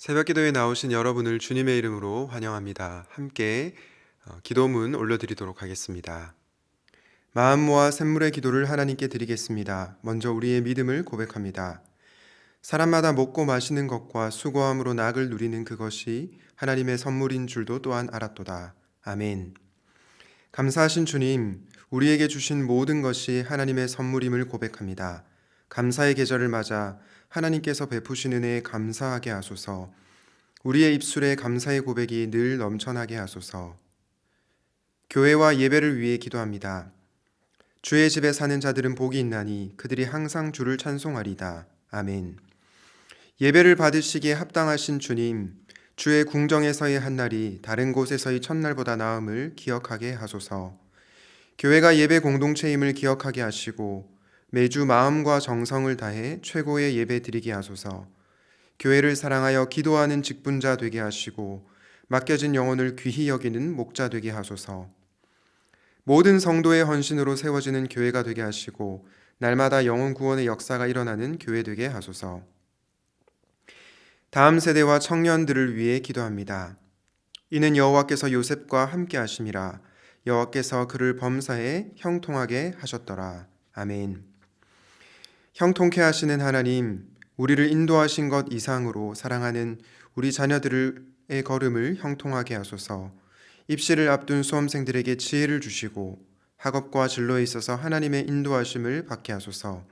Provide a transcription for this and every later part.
새벽 기도에 나오신 여러분을 주님의 이름으로 환영합니다. 함께 기도문 올려드리도록 하겠습니다. 마음 모아 샘물의 기도를 하나님께 드리겠습니다. 먼저 우리의 믿음을 고백합니다. 사람마다 먹고 마시는 것과 수고함으로 낙을 누리는 그것이 하나님의 선물인 줄도 또한 알았도다. 아멘. 감사하신 주님, 우리에게 주신 모든 것이 하나님의 선물임을 고백합니다. 감사의 계절을 맞아 하나님께서 베푸신 은혜에 감사하게 하소서. 우리의 입술에 감사의 고백이 늘 넘쳐나게 하소서. 교회와 예배를 위해 기도합니다. 주의 집에 사는 자들은 복이 있나니 그들이 항상 주를 찬송하리다. 아멘. 예배를 받으시기에 합당하신 주님, 주의 궁정에서의 한날이 다른 곳에서의 첫날보다 나음을 기억하게 하소서. 교회가 예배 공동체임을 기억하게 하시고 매주 마음과 정성을 다해 최고의 예배 드리게 하소서. 교회를 사랑하여 기도하는 직분자 되게 하시고 맡겨진 영혼을 귀히 여기는 목자 되게 하소서. 모든 성도의 헌신으로 세워지는 교회가 되게 하시고 날마다 영혼 구원의 역사가 일어나는 교회 되게 하소서. 다음 세대와 청년들을 위해 기도합니다. 이는 여호와께서 요셉과 함께 하심이라. 여호와께서 그를 범사에 형통하게 하셨더라. 아멘. 형통케 하시는 하나님, 우리를 인도하신 것 이상으로 사랑하는 우리 자녀들의 걸음을 형통하게 하소서. 입시를 앞둔 수험생들에게 지혜를 주시고 학업과 진로에 있어서 하나님의 인도하심을 받게 하소서.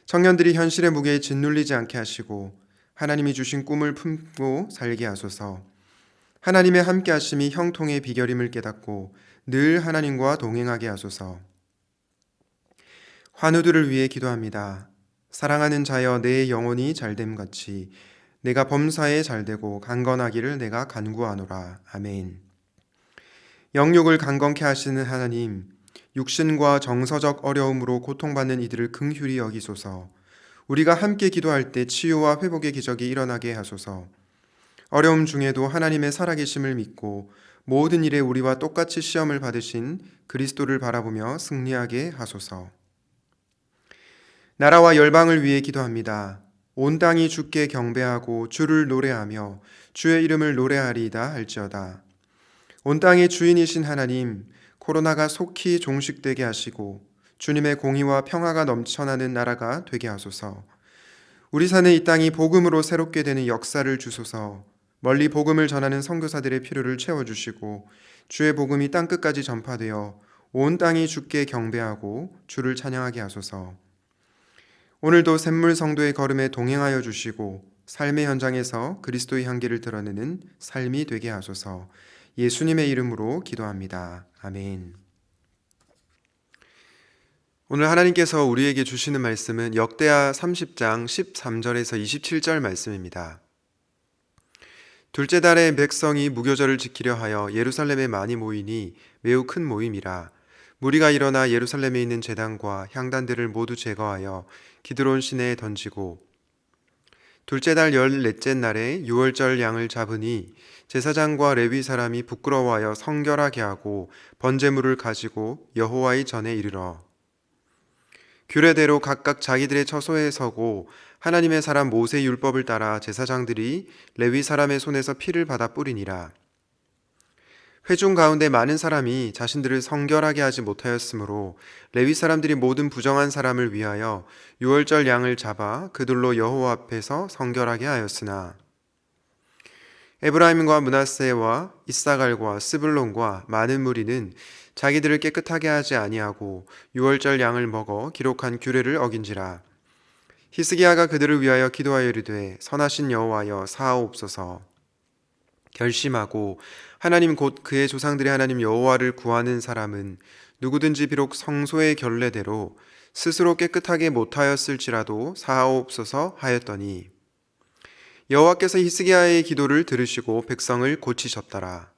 청년들이 현실의 무게에 짓눌리지 않게 하시고 하나님이 주신 꿈을 품고 살게 하소서. 하나님의 함께 하심이 형통의 비결임을 깨닫고 늘 하나님과 동행하게 하소서. 환우들을 위해 기도합니다. 사랑하는 자여, 내 영혼이 잘됨 같이 내가 범사에 잘되고 강건하기를 내가 간구하노라. 아멘. 영육을 강건케 하시는 하나님, 육신과 정서적 어려움으로 고통받는 이들을 긍휼히 여기소서. 우리가 함께 기도할 때 치유와 회복의 기적이 일어나게 하소서. 어려움 중에도 하나님의 살아계심을 믿고 모든 일에 우리와 똑같이 시험을 받으신 그리스도를 바라보며 승리하게 하소서. 나라와 열방을 위해 기도합니다. 온 땅이 주께 경배하고 주를 노래하며 주의 이름을 노래하리이다 할지어다. 온 땅의 주인이신 하나님, 코로나가 속히 종식되게 하시고 주님의 공의와 평화가 넘쳐나는 나라가 되게 하소서. 우리 사는 이 땅이 복음으로 새롭게 되는 역사를 주소서. 멀리 복음을 전하는 선교사들의 필요를 채워주시고 주의 복음이 땅끝까지 전파되어 온 땅이 주께 경배하고 주를 찬양하게 하소서. 오늘도 샘물 성도의 걸음에 동행하여 주시고 삶의 현장에서 그리스도의 향기를 드러내는 삶이 되게 하소서. 예수님의 이름으로 기도합니다. 아멘. 오늘 하나님께서 우리에게 주시는 말씀은 역대하 30장 13절에서 27절 말씀입니다. 둘째 달에 백성이 무교절을 지키려 하여 예루살렘에 많이 모이니 매우 큰 모임이라. 무리가 일어나 예루살렘에 있는 제단과 향단들을 모두 제거하여 기드론 시내에 던지고 둘째 달 14째 날에 유월절 양을 잡으니 제사장과 레위 사람이 부끄러워하여 성결하게 하고 번제물을 가지고 여호와의 전에 이르러 규례대로 각각 자기들의 처소에 서고 하나님의 사람 모세 율법을 따라 제사장들이 레위 사람의 손에서 피를 받아 뿌리니라. 회중 가운데 많은 사람이 자신들을 성결하게 하지 못하였으므로 레위 사람들이 모든 부정한 사람을 위하여 유월절 양을 잡아 그들로 여호와 앞에서 성결하게 하였으나 에브라임과 므낫세와 이사갈과 스불론과 많은 무리는 자기들을 깨끗하게 하지 아니하고 유월절 양을 먹어 기록한 규례를 어긴지라. 히스기야가 그들을 위하여 기도하여 이르되 선하신 여호와여 사하옵소서. 결심하고 하나님 곧 그의 조상들의 하나님 여호와를 구하는 사람은 누구든지 비록 성소의 결례대로 스스로 깨끗하게 못하였을지라도 사하옵소서 하였더니 여호와께서 히스기야의 기도를 들으시고 백성을 고치셨더라.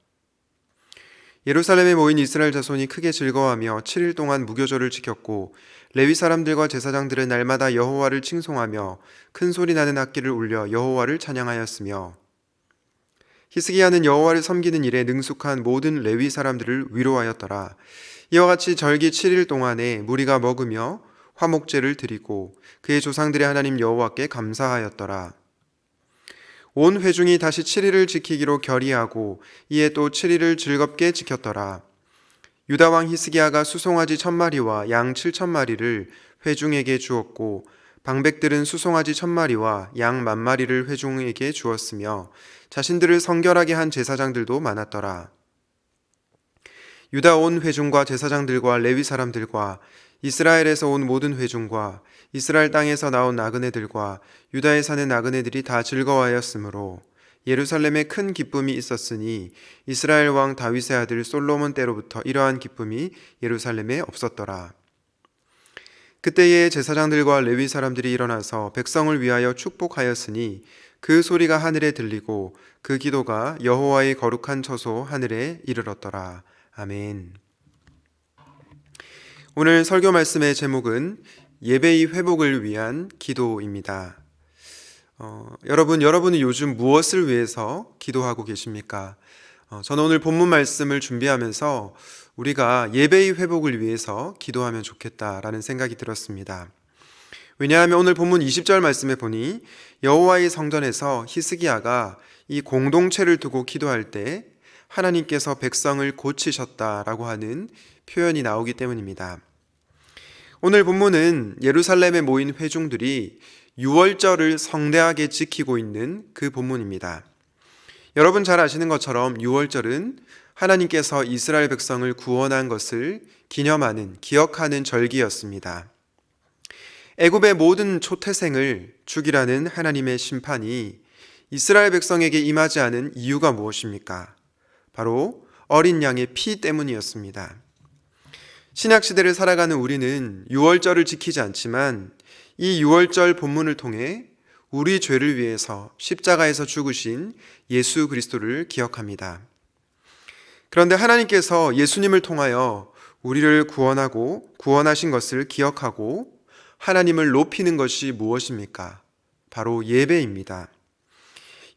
예루살렘에 모인 이스라엘 자손이 크게 즐거워하며 7일 동안 무교절을 지켰고 레위 사람들과 제사장들은 날마다 여호와를 칭송하며 큰 소리 나는 악기를 울려 여호와를 찬양하였으며 히스기야는 여호와를 섬기는 일에 능숙한 모든 레위 사람들을 위로하였더라. 이와 같이 절기 7일 동안에 무리가 먹으며 화목제를 드리고 그의 조상들의 하나님 여호와께 감사하였더라. 온 회중이 다시 7일을 지키기로 결의하고 이에 또 7일을 즐겁게 지켰더라. 유다 왕 히스기야가 수송아지 1,000마리와 양 7,000마리를 회중에게 주었고 방백들은 수송아지 1,000마리와 양 10,000마리를 회중에게 주었으며 자신들을 성결하게 한 제사장들도 많았더라. 유다 온 회중과 제사장들과 레위 사람들과 이스라엘에서 온 모든 회중과 이스라엘 땅에서 나온 나그네들과 유다에 사는 나그네들이 다 즐거워하였으므로 예루살렘에 큰 기쁨이 있었으니 이스라엘 왕 다윗의 아들 솔로몬 때로부터 이러한 기쁨이 예루살렘에 없었더라. 그때에 제사장들과 레위 사람들이 일어나서 백성을 위하여 축복하였으니 그 소리가 하늘에 들리고 그 기도가 여호와의 거룩한 처소 하늘에 이르렀더라. 아멘. 오늘 설교 말씀의 제목은 예배의 회복을 위한 기도입니다. 여러분은 요즘 무엇을 위해서 기도하고 계십니까? 저는 오늘 본문 말씀을 준비하면서 우리가 예배의 회복을 위해서 기도하면 좋겠다라는 생각이 들었습니다. 왜냐하면 오늘 본문 20절 말씀에 보니 여호와의 성전에서 히스기야가 이 공동체를 두고 기도할 때 하나님께서 백성을 고치셨다라고 하는 표현이 나오기 때문입니다. 오늘 본문은 예루살렘에 모인 회중들이 유월절을 성대하게 지키고 있는 그 본문입니다. 여러분 잘 아시는 것처럼 유월절은 하나님께서 이스라엘 백성을 구원한 것을 기억하는 절기였습니다. 애굽의 모든 초태생을 죽이라는 하나님의 심판이 이스라엘 백성에게 임하지 않은 이유가 무엇입니까? 바로 어린 양의 피 때문이었습니다. 신약시대를 살아가는 우리는 유월절을 지키지 않지만 이 유월절 본문을 통해 우리 죄를 위해서 십자가에서 죽으신 예수 그리스도를 기억합니다. 그런데 하나님께서 예수님을 통하여 우리를 구원하고 구원하신 것을 기억하고 하나님을 높이는 것이 무엇입니까? 바로 예배입니다.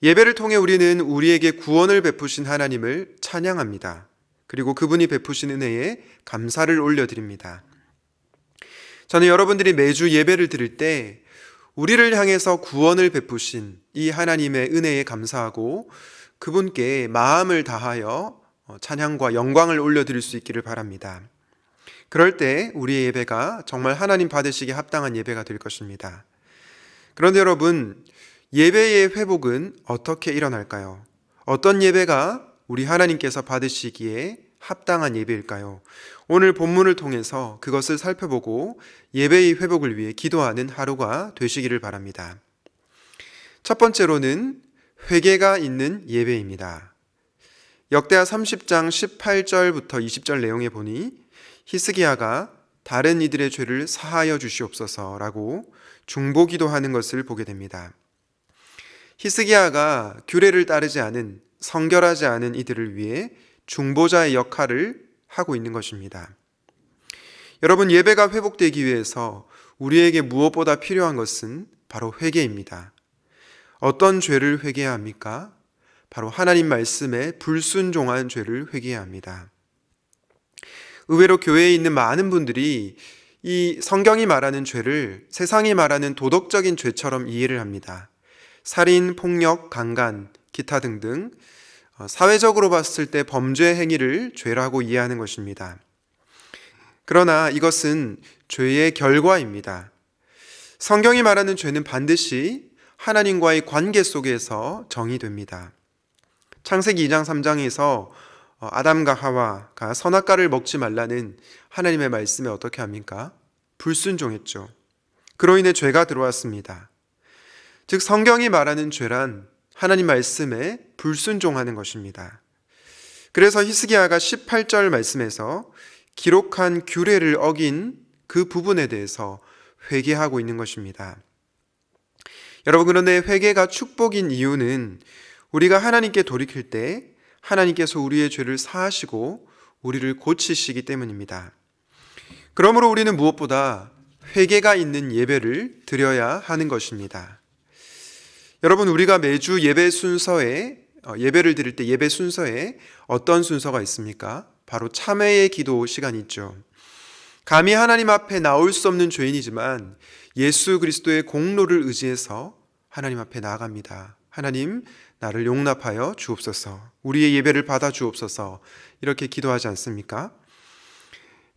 예배를 통해 우리는 우리에게 구원을 베푸신 하나님을 찬양합니다. 그리고 그분이 베푸신 은혜에 감사를 올려드립니다. 저는 여러분들이 매주 예배를 드릴 때 우리를 향해서 구원을 베푸신 이 하나님의 은혜에 감사하고 그분께 마음을 다하여 찬양과 영광을 올려드릴 수 있기를 바랍니다. 그럴 때 우리의 예배가 정말 하나님 받으시기에 합당한 예배가 될 것입니다. 그런데 여러분, 예배의 회복은 어떻게 일어날까요? 어떤 예배가 우리 하나님께서 받으시기에 합당한 예배일까요? 오늘 본문을 통해서 그것을 살펴보고 예배의 회복을 위해 기도하는 하루가 되시기를 바랍니다. 첫 번째로는 회개가 있는 예배입니다. 역대하 30장 18절부터 20절 내용에 보니 히스기야가 다른 이들의 죄를 사하여 주시옵소서라고 중보기도하는 것을 보게 됩니다. 히스기야가 규례를 따르지 않은 성결하지 않은 이들을 위해 중보자의 역할을 하고 있는 것입니다. 여러분, 예배가 회복되기 위해서 우리에게 무엇보다 필요한 것은 바로 회개입니다. 어떤 죄를 회개해야 합니까? 바로 하나님 말씀에 불순종한 죄를 회개해야 합니다. 의외로 교회에 있는 많은 분들이 이 성경이 말하는 죄를 세상이 말하는 도덕적인 죄처럼 이해를 합니다. 살인, 폭력, 강간, 기타 등등 사회적으로 봤을 때 범죄 행위를 죄라고 이해하는 것입니다. 그러나 이것은 죄의 결과입니다. 성경이 말하는 죄는 반드시 하나님과의 관계 속에서 정의됩니다. 창세기 2장 3장에서 아담과 하와가 선악과를 먹지 말라는 하나님의 말씀에 어떻게 합니까? 불순종했죠. 그로 인해 죄가 들어왔습니다. 즉 성경이 말하는 죄란 하나님 말씀에 불순종하는 것입니다. 그래서 히스기야가 18절 말씀에서 기록한 규례를 어긴 그 부분에 대해서 회개하고 있는 것입니다. 여러분, 그런데 회개가 축복인 이유는 우리가 하나님께 돌이킬 때 하나님께서 우리의 죄를 사하시고 우리를 고치시기 때문입니다. 그러므로 우리는 무엇보다 회개가 있는 예배를 드려야 하는 것입니다. 여러분, 우리가 매주 예배를 드릴 때 예배 순서에 어떤 순서가 있습니까? 바로 참회의 기도 시간이 있죠. 감히 하나님 앞에 나올 수 없는 죄인이지만 예수 그리스도의 공로를 의지해서 하나님 앞에 나아갑니다. 하나님, 나를 용납하여 주옵소서. 우리의 예배를 받아 주옵소서. 이렇게 기도하지 않습니까?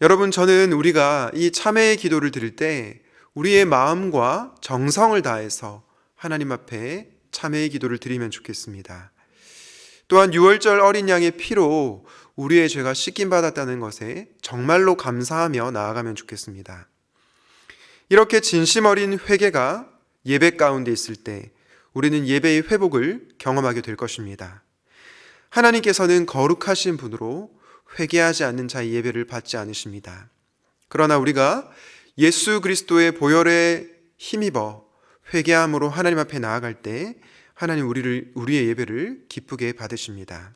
여러분, 저는 우리가 이 참회의 기도를 드릴 때 우리의 마음과 정성을 다해서 하나님 앞에 참회의 기도를 드리면 좋겠습니다. 또한 유월절 어린 양의 피로 우리의 죄가 씻김받았다는 것에 정말로 감사하며 나아가면 좋겠습니다. 이렇게 진심 어린 회개가 예배 가운데 있을 때 우리는 예배의 회복을 경험하게 될 것입니다. 하나님께서는 거룩하신 분으로 회개하지 않는 자의 예배를 받지 않으십니다. 그러나 우리가 예수 그리스도의 보혈에 힘입어 회개함으로 하나님 앞에 나아갈 때 하나님 우리의 예배를 기쁘게 받으십니다.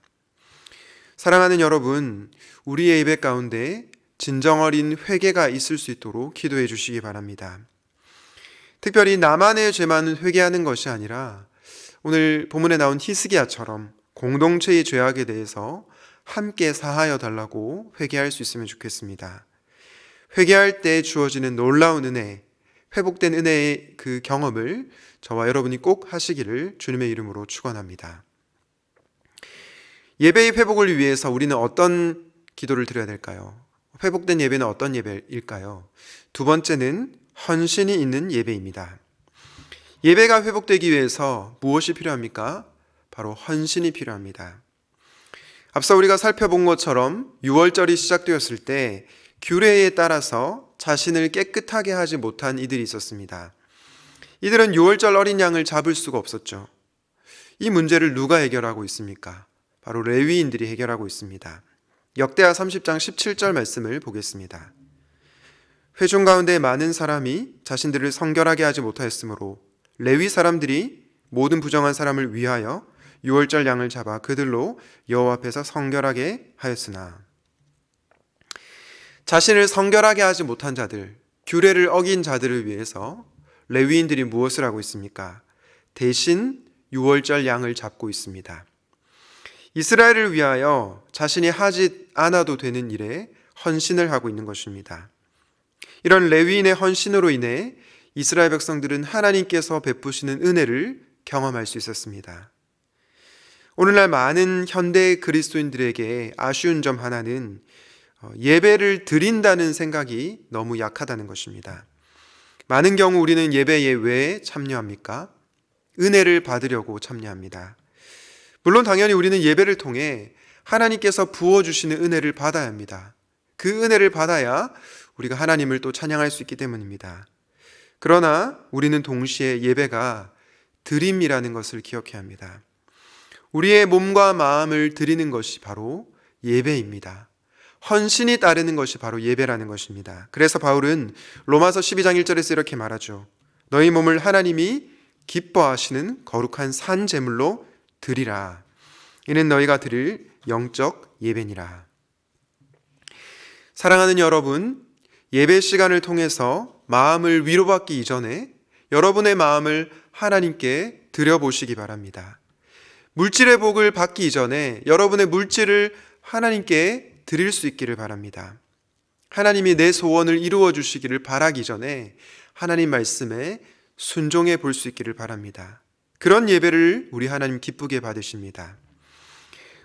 사랑하는 여러분, 우리의 예배 가운데 진정 어린 회개가 있을 수 있도록 기도해 주시기 바랍니다. 특별히 나만의 죄만 회개하는 것이 아니라 오늘 본문에 나온 히스기야처럼 공동체의 죄악에 대해서 함께 사하여 달라고 회개할 수 있으면 좋겠습니다. 회개할 때 주어지는 놀라운 은혜, 회복된 은혜의 그 경험을 저와 여러분이 꼭 하시기를 주님의 이름으로 축원합니다. 예배의 회복을 위해서 우리는 어떤 기도를 드려야 될까요? 회복된 예배는 어떤 예배일까요? 두 번째는 헌신이 있는 예배입니다. 예배가 회복되기 위해서 무엇이 필요합니까? 바로 헌신이 필요합니다. 앞서 우리가 살펴본 것처럼 유월절이 시작되었을 때 규례에 따라서 자신을 깨끗하게 하지 못한 이들이 있었습니다. 이들은 유월절 어린 양을 잡을 수가 없었죠. 이 문제를 누가 해결하고 있습니까? 바로 레위인들이 해결하고 있습니다. 역대하 30장 17절 말씀을 보겠습니다. 회중 가운데 많은 사람이 자신들을 성결하게 하지 못하였으므로 레위 사람들이 모든 부정한 사람을 위하여 유월절 양을 잡아 그들로 여호와 앞에서 성결하게 하였으나, 자신을 성결하게 하지 못한 자들, 규례를 어긴 자들을 위해서 레위인들이 무엇을 하고 있습니까? 대신 유월절 양을 잡고 있습니다. 이스라엘을 위하여 자신이 하지 않아도 되는 일에 헌신을 하고 있는 것입니다. 이런 레위인의 헌신으로 인해 이스라엘 백성들은 하나님께서 베푸시는 은혜를 경험할 수 있었습니다. 오늘날 많은 현대 그리스도인들에게 아쉬운 점 하나는 예배를 드린다는 생각이 너무 약하다는 것입니다. 많은 경우 우리는 예배에 왜 참여합니까? 은혜를 받으려고 참여합니다. 물론 당연히 우리는 예배를 통해 하나님께서 부어주시는 은혜를 받아야 합니다. 그 은혜를 받아야 우리가 하나님을 또 찬양할 수 있기 때문입니다. 그러나 우리는 동시에 예배가 드림이라는 것을 기억해야 합니다. 우리의 몸과 마음을 드리는 것이 바로 예배입니다. 헌신이 따르는 것이 바로 예배라는 것입니다. 그래서 바울은 로마서 12장 1절에서 이렇게 말하죠. 너희 몸을 하나님이 기뻐하시는 거룩한 산 제물로 드리라. 이는 너희가 드릴 영적 예배니라. 사랑하는 여러분, 예배 시간을 통해서 마음을 위로받기 이전에 여러분의 마음을 하나님께 드려보시기 바랍니다. 물질의 복을 받기 이전에 여러분의 물질을 하나님께 드릴 수 있기를 바랍니다. 하나님이 내 소원을 이루어 주시기를 바라기 전에 하나님 말씀에 순종해 볼 수 있기를 바랍니다. 그런 예배를 우리 하나님 기쁘게 받으십니다.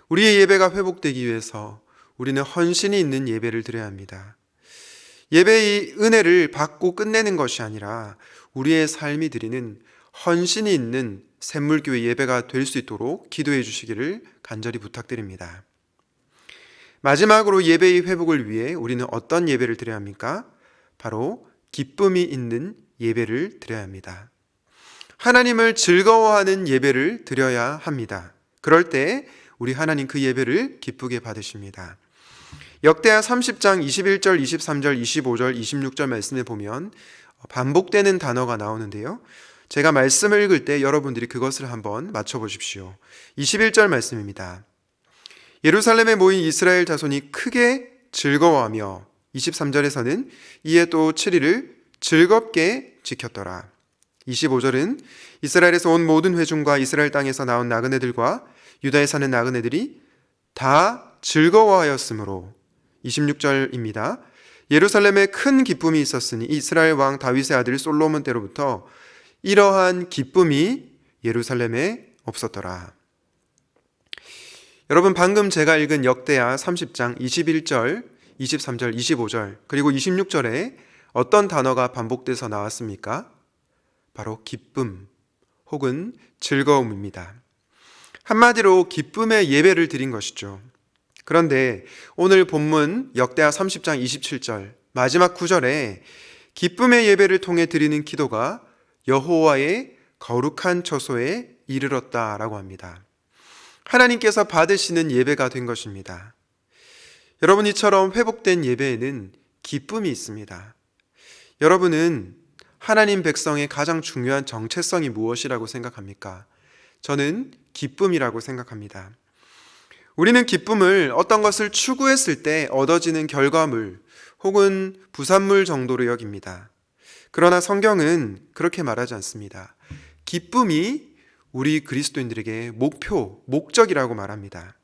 우리의 예배가 회복되기 위해서 우리는 헌신이 있는 예배를 드려야 합니다. 예배의 은혜를 받고 끝내는 것이 아니라 우리의 삶이 드리는 헌신이 있는 샘물교회 예배가 될 수 있도록 기도해 주시기를 간절히 부탁드립니다. 마지막으로 예배의 회복을 위해 우리는 어떤 예배를 드려야 합니까? 바로 기쁨이 있는 예배를 드려야 합니다. 하나님을 즐거워하는 예배를 드려야 합니다. 그럴 때 우리 하나님 그 예배를 기쁘게 받으십니다. 역대하 30장 21절, 23절, 25절, 26절 말씀에 보면 반복되는 단어가 나오는데요. 제가 말씀을 읽을 때 여러분들이 그것을 한번 맞춰보십시오. 21절 말씀입니다. 예루살렘에 모인 이스라엘 자손이 크게 즐거워하며, 23절에서는 이에 또 7일을 즐겁게 지켰더라. 25절은 이스라엘에서 온 모든 회중과 이스라엘 땅에서 나온 나그네들과 유다에 사는 나그네들이 다 즐거워하였으므로, 26절입니다. 예루살렘에 큰 기쁨이 있었으니 이스라엘 왕 다윗의 아들 솔로몬 때로부터 이러한 기쁨이 예루살렘에 없었더라. 여러분, 방금 제가 읽은 역대하 30장 21절, 23절, 25절, 그리고 26절에 어떤 단어가 반복돼서 나왔습니까? 바로 기쁨 혹은 즐거움입니다. 한마디로 기쁨의 예배를 드린 것이죠. 그런데 오늘 본문 역대하 30장 27절 마지막 구절에 기쁨의 예배를 통해 드리는 기도가 여호와의 거룩한 처소에 이르렀다라고 합니다. 하나님께서 받으시는 예배가 된 것입니다. 여러분, 이처럼 회복된 예배에는 기쁨이 있습니다. 여러분은 하나님 백성의 가장 중요한 정체성이 무엇이라고 생각합니까? 저는 기쁨이라고 생각합니다. 우리는 기쁨을 어떤 것을 추구했을 때 얻어지는 결과물 혹은 부산물 정도로 여깁니다. 그러나 성경은 그렇게 말하지 않습니다. 기쁨이 우리 그리스도인들에게 목표, 목적이라고 말합니다.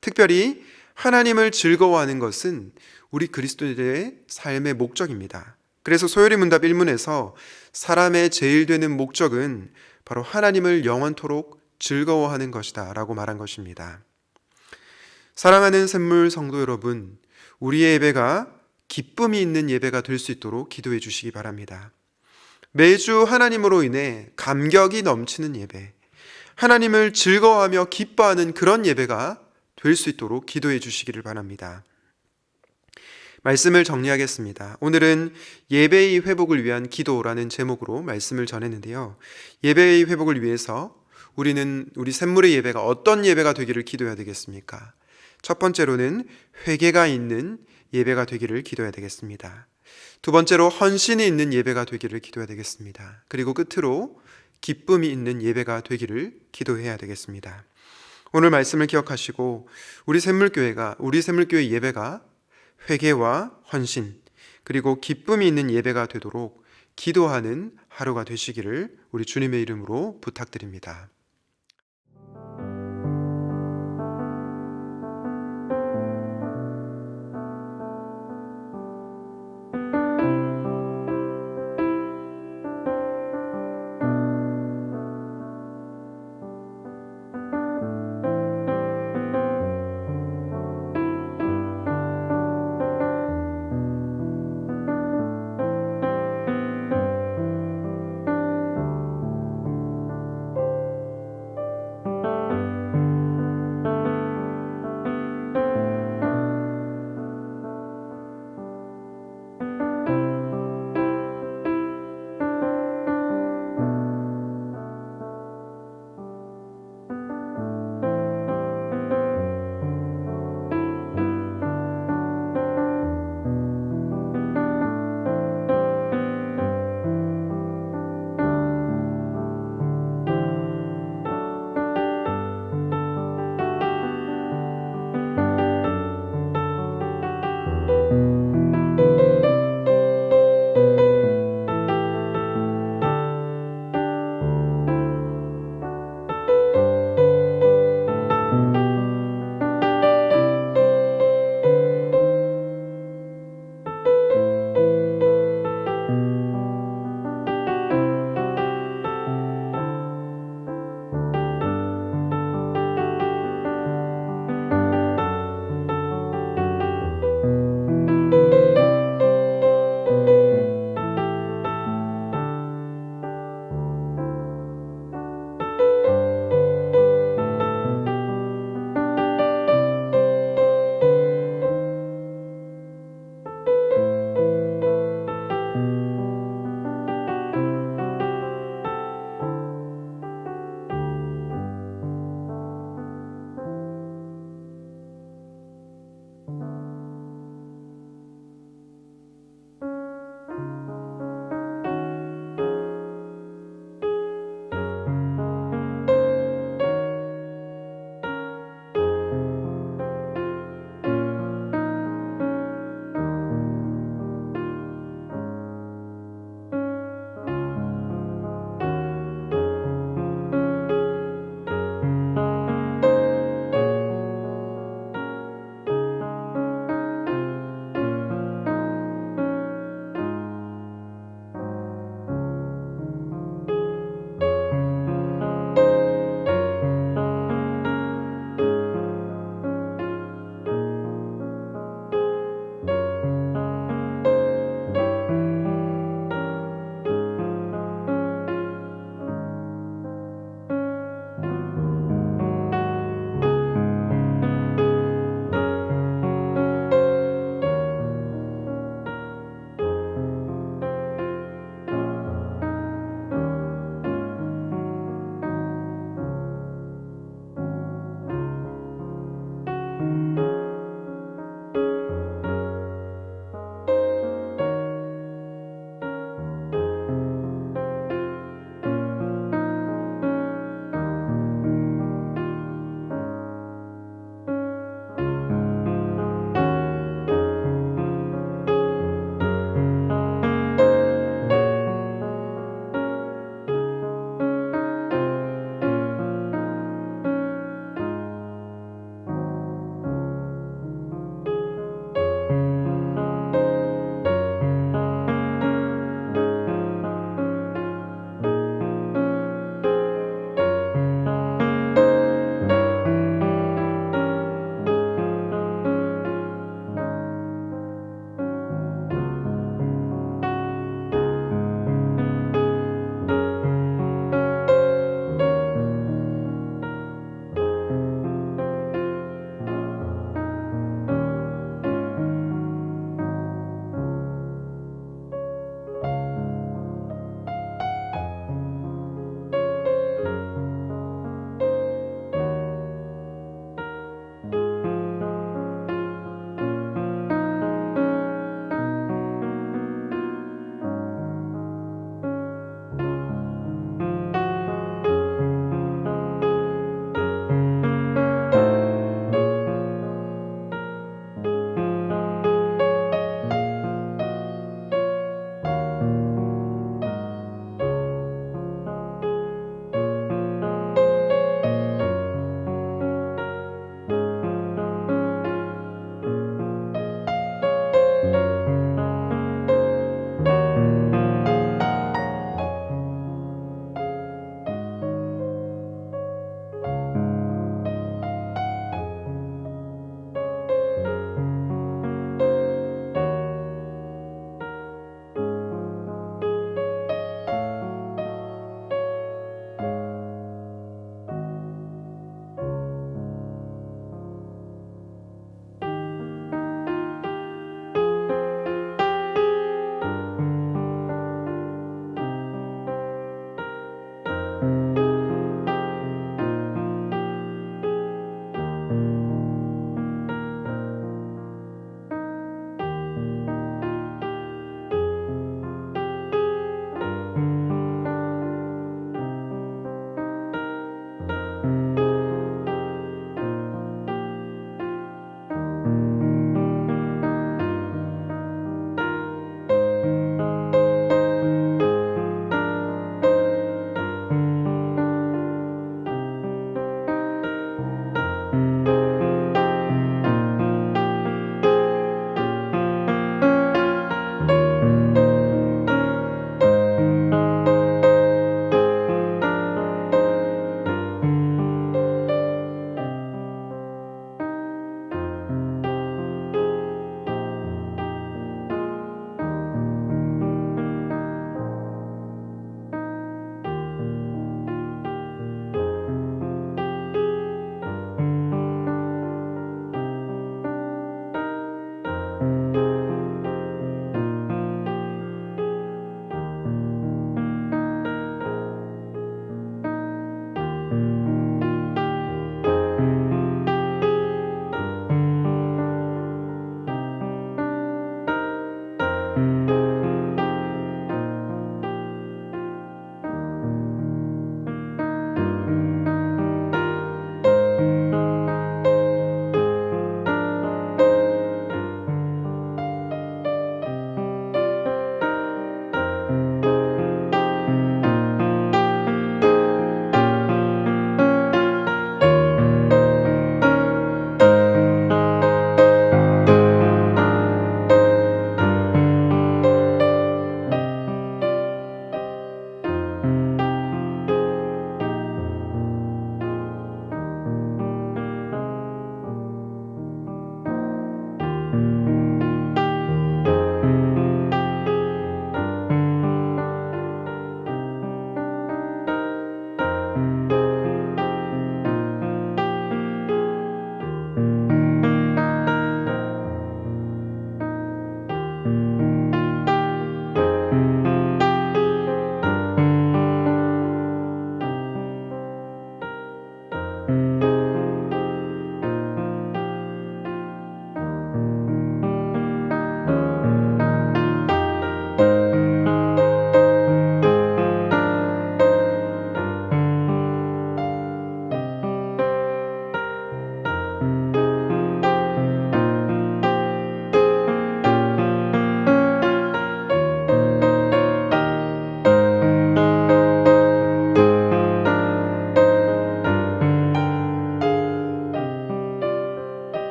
특별히 하나님을 즐거워하는 것은 우리 그리스도인들의 삶의 목적입니다. 그래서 소요리 문답 1문에서 사람의 제일 되는 목적은 바로 하나님을 영원토록 즐거워하는 것이다 라고 말한 것입니다. 사랑하는 샘물 성도 여러분, 우리의 예배가 기쁨이 있는 예배가 될 수 있도록 기도해 주시기 바랍니다. 매주 하나님으로 인해 감격이 넘치는 예배, 하나님을 즐거워하며 기뻐하는 그런 예배가 될 수 있도록 기도해 주시기를 바랍니다. 말씀을 정리하겠습니다. 오늘은 예배의 회복을 위한 기도라는 제목으로 말씀을 전했는데요. 예배의 회복을 위해서 우리 샘물의 예배가 어떤 예배가 되기를 기도해야 되겠습니까? 첫 번째로는 회개가 있는 예배가 되기를 기도해야 되겠습니다. 두 번째로 헌신이 있는 예배가 되기를 기도해야 되겠습니다. 그리고 끝으로 기쁨이 있는 예배가 되기를 기도해야 되겠습니다. 오늘 말씀을 기억하시고 우리 샘물교회 예배가 회개와 헌신 그리고 기쁨이 있는 예배가 되도록 기도하는 하루가 되시기를 우리 주님의 이름으로 부탁드립니다.